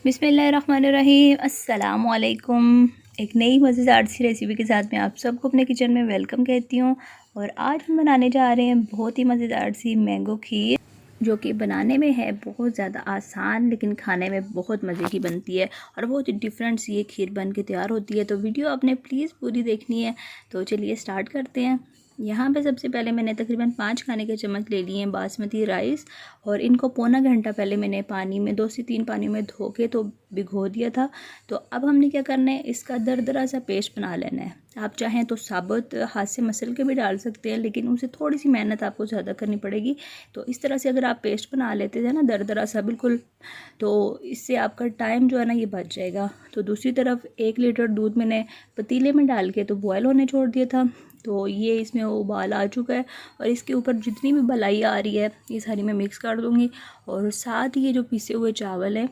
बिस्मिल्लाहिर्रहमानिर्रहीम अस्सलामुअलैकुम। एक नई मज़ेदार सी रेसिपी के साथ मैं आप सबको अपने किचन में वेलकम कहती हूँ। और आज हम बनाने जा रहे हैं बहुत ही मज़ेदार सी मैंगो खीर, जो कि बनाने में है बहुत ज़्यादा आसान लेकिन खाने में बहुत मज़े की बनती है और बहुत ही डिफरेंट सी ये खीर बन के तैयार होती है। तो वीडियो आपने प्लीज़ पूरी देखनी है। तो चलिए स्टार्ट करते हैं। यहाँ पे सबसे पहले मैंने तकरीबन 5 खाने के चम्मच ले लिए हैं बासमती राइस, और इनको पौना घंटा पहले मैंने पानी में 2 से 3 पानी में धो के तो भिगो दिया था। तो अब हमने क्या करना है, इसका दरदरा सा पेस्ट बना लेना है। आप चाहें तो साबुत हाथ से मसल के भी डाल सकते हैं, लेकिन उसे थोड़ी सी मेहनत आपको ज़्यादा करनी पड़ेगी। तो इस तरह से अगर आप पेस्ट बना लेते थे ना दरदरा सा बिल्कुल, तो इससे आपका टाइम जो है ना ये बच जाएगा। तो दूसरी तरफ 1 लीटर दूध मैंने पतीले में डाल के तो बॉयल होने छोड़ दिया था। तो ये इसमें उबाल आ चुका है और इसके ऊपर जितनी भी मलाई आ रही है ये सारी मैं मिक्स कर दूँगी। और साथ ही ये जो पिसे हुए चावल हैं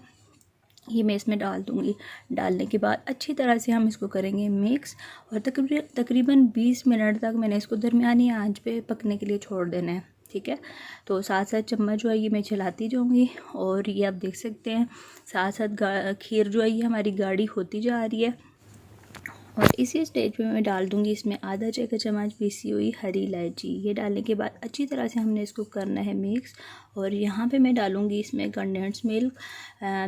ये मैं इसमें डाल दूँगी। डालने के बाद अच्छी तरह से हम इसको करेंगे मिक्स, और तकरीबन 20 मिनट तक मैंने इसको दरमियानी आंच पे पकने के लिए छोड़ देना है। ठीक है, तो साथ साथ चम्मच जो है ये मैं चलाती जाऊँगी। और ये आप देख सकते हैं साथ साथ खीर जो है ये हमारी गाढ़ी होती जा रही है। और इसी स्टेज पे मैं डाल दूंगी इसमें आधा चाय का चम्मच पीसी हुई हरी इलायची। ये डालने के बाद अच्छी तरह से हमने इसको करना है मिक्स। और यहाँ पे मैं डालूंगी इसमें कंडेंस मिल्क,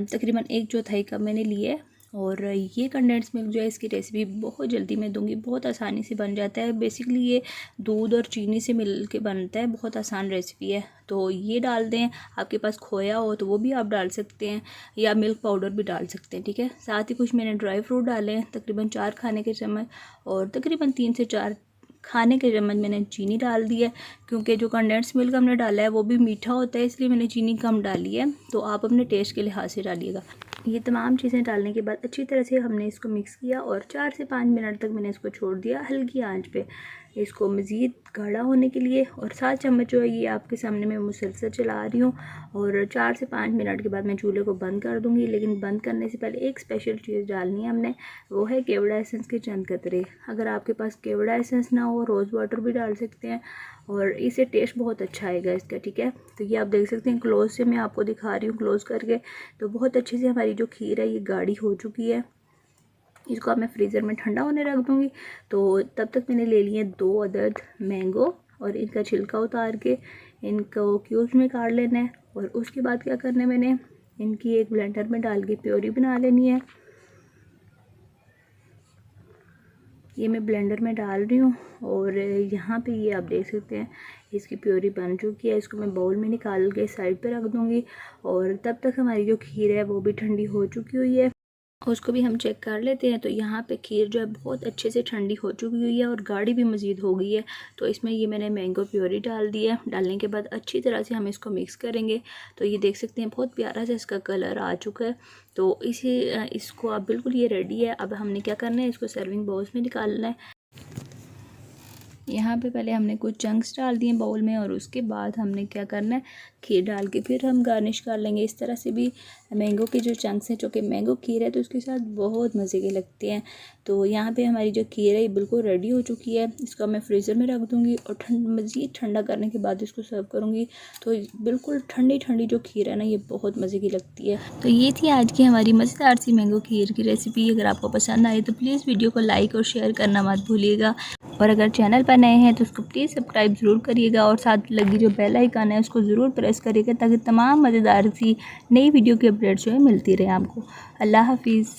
तकरीबन 1/4 कप मैंने लिए। और ये कंडेंस मिल्क जो है इसकी रेसिपी बहुत जल्दी मैं दूंगी, बहुत आसानी से बन जाता है। बेसिकली ये दूध और चीनी से मिल के बनता है, बहुत आसान रेसिपी है। तो ये डाल दें, आपके पास खोया हो तो वो भी आप डाल सकते हैं, या मिल्क पाउडर भी डाल सकते हैं। ठीक है, साथ ही कुछ मैंने ड्राई फ्रूट डाले हैं, तकरीबन 4 खाने के चम्मच, और तकरीबन 3 से 4 खाने के चम्मच मैंने चीनी डाल दी है। क्योंकि जो कंडेंस मिल्क हमने डाला है वो भी मीठा होता है, इसलिए मैंने चीनी कम डाली है। तो आप अपने टेस्ट के लिहाज से डालिएगा। ये तमाम चीज़ें डालने के बाद अच्छी तरह से हमने इसको मिक्स किया और 4 से 5 मिनट तक मैंने इसको छोड़ दिया हल्की आंच पे, इसको मज़ीद गाढ़ा होने के लिए। और 7 चम्मच जो है ये आपके सामने मैं मुसलसल चला रही हूँ। और 4 से 5 मिनट के बाद मैं चूल्हे को बंद कर दूँगी। लेकिन बंद करने से पहले एक स्पेशल चीज़ डालनी है हमने, वो है केवड़ा एसेंस के चंद कतरे। अगर आपके पास केवड़ा एसेंस ना हो रोज़ वाटर भी डाल सकते हैं, और इससे टेस्ट बहुत अच्छा आएगा इसका। ठीक है, तो ये आप देख सकते हैं, क्लोज से मैं आपको दिखा रही हूँ क्लोज करके। तो बहुत अच्छे से हमारी जो खीर है ये गाढ़ी हो चुकी है। इसको अब मैं फ्रीज़र में ठंडा होने रख दूँगी। तो तब तक मैंने ले लिए 2 अदद मैंगो, और इनका छिलका उतार के इनको क्यूब्स में काट लेना है। और उसके बाद क्या करना है, मैंने इनकी एक ब्लेंडर में डाल के प्योरी बना लेनी है। ये मैं ब्लेंडर में डाल रही हूँ, और यहाँ पे ये आप देख सकते हैं इसकी प्योरी बन चुकी है। इसको मैं बाउल में निकाल के साइड पे रख दूँगी। और तब तक हमारी जो खीर है वो भी ठंडी हो चुकी हुई है, उसको भी हम चेक कर लेते हैं। तो यहाँ पे खीर जो है बहुत अच्छे से ठंडी हो चुकी हुई है और गाढ़ी भी मज़ीद हो गई है। तो इसमें ये मैंने मैंगो प्योरी डाल दी है। डालने के बाद अच्छी तरह से हम इसको मिक्स करेंगे। तो ये देख सकते हैं बहुत प्यारा सा इसका कलर आ चुका है। तो इसको अब बिल्कुल ये रेडी है। अब हमने क्या करना है, इसको सर्विंग बाउल्स में निकालना है। यहाँ पे पहले हमने कुछ चंक्स डाल दिए बाउल में, और उसके बाद हमने क्या करना है, खीर डाल के फिर हम गार्निश कर लेंगे। इस तरह से भी मैंगो के जो चंक्स हैं, चूँकि मैंगो खीर है तो उसके साथ बहुत मज़े के लगते हैं। तो यहाँ पे हमारी जो खीर है ये बिल्कुल रेडी हो चुकी है। इसको मैं फ्रीज़र में रख दूँगी और मज़ीद ठंडा करने के बाद इसको सर्व करूँगी। तो बिल्कुल ठंडी ठंडी जो खीर है ना ये बहुत मज़े की लगती है। तो ये थी आज की हमारी मज़ेदार सी मैंगो खीर की रेसिपी। अगर आपको पसंद आए तो प्लीज़ वीडियो को लाइक और शेयर करना मत भूलिएगा। और अगर चैनल पर नए हैं तो उसको प्लीज़ सब्सक्राइब ज़रूर करिएगा, और साथ लगी जो बेल आइकन है उसको ज़रूर प्रेस करिएगा, ताकि तमाम मज़ेदार सी नई वीडियो की अपडेट्स जो है मिलती रहे आपको। अल्लाह हाफिज़।